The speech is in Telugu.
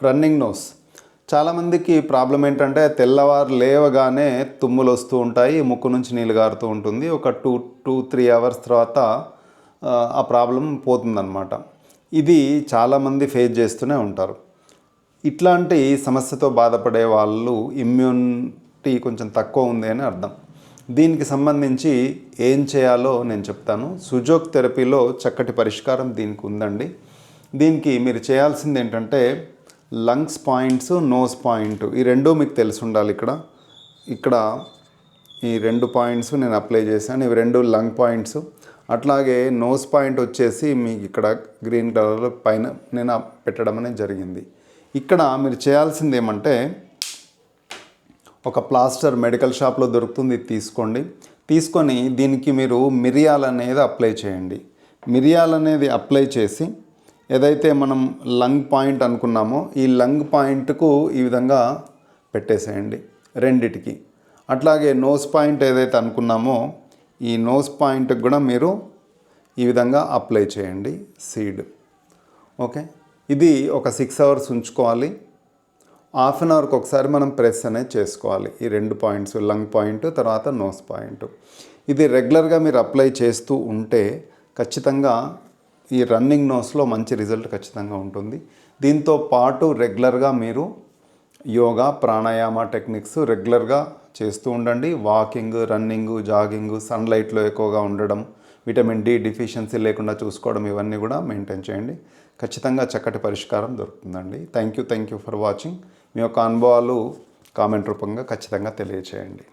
Running nose. చాలామందికి ప్రాబ్లం ఏంటంటే తెల్లవారు లేవగానే తుమ్ములు వస్తూ ఉంటాయి, ముక్కు నుంచి నీళ్ళు గారుతూ ఉంటుంది. ఒక 2-3 అవర్స్ తర్వాత ఆ ప్రాబ్లం పోతుందన్నమాట. ఇది చాలామంది ఫేస్ చేస్తూనే ఉంటారు. ఇట్లాంటి సమస్యతో బాధపడే వాళ్ళు ఇమ్యూనిటీ కొంచెం తక్కువ ఉంది అని అర్థం. దీనికి సంబంధించి ఏం చేయాలో నేను చెప్తాను. సుజోక్ థెరపీలో చక్కటి పరిష్కారం దీనికి ఉందండి. దీనికి మీరు చేయాల్సింది ఏంటంటే లంగ్స్ పాయింట్స్, నోస్ పాయింట్ ఈ రెండూ మీకు తెలిసి ఉండాలి. ఇక్కడ ఈ 2 పాయింట్స్ నేను అప్లై చేశాను. ఇవి 2 లంగ్ పాయింట్స్. అట్లాగే నోస్ పాయింట్ వచ్చేసి మీకు ఇక్కడ గ్రీన్ కలర్లో పైన నేను పెట్టడం అనేది జరిగింది. ఇక్కడ మీరు చేయాల్సింది ఏమంటే ఒక ప్లాస్టర్ మెడికల్ షాప్లో దొరుకుతుంది, తీసుకోండి. తీసుకొని దీనికి మీరు మిరియాలు అనేది అప్లై చేయండి. మిరియాలు అనేది అప్లై చేసి ఏదైతే మనం లంగ్ పాయింట్ అనుకున్నామో ఈ లంగ్ పాయింట్కు ఈ విధంగా పెట్టేసేయండి రెండిటికి. అట్లాగే నోస్ పాయింట్ ఏదైతే అనుకున్నామో ఈ నోస్ పాయింట్కి కూడా మీరు ఈ విధంగా అప్లై చేయండి సీడ్. ఓకే, ఇది ఒక 6 అవర్స్ ఉంచుకోవాలి. హాఫ్ అన్ అవర్కి ఒకసారి మనం ప్రెస్ అనేది చేసుకోవాలి. ఈ 2 పాయింట్స్, లంగ్ పాయింట్ తర్వాత నోస్ పాయింట్. ఇది రెగ్యులర్గా మీరు అప్లై చేస్తూ ఉంటే ఖచ్చితంగా ఈ రన్నింగ్ నోస్లో మంచి రిజల్ట్ ఖచ్చితంగా ఉంటుంది. దీంతో పాటు రెగ్యులర్గా మీరు యోగా, ప్రాణాయామ టెక్నిక్స్ రెగ్యులర్గా చేస్తూ ఉండండి. వాకింగ్, రన్నింగ్, జాగింగ్, సన్లైట్లో ఎక్కువగా ఉండడం, విటమిన్ డి డెఫిషియన్సీ లేకుండా చూసుకోవడం, ఇవన్నీ కూడా మెయింటైన్ చేయండి. ఖచ్చితంగా చక్కటి పరిష్కారం దొరుకుతుందండి. Thank you for watching. మీ యొక్క అనుభవాలు కామెంట్ రూపంగా ఖచ్చితంగా తెలియచేయండి.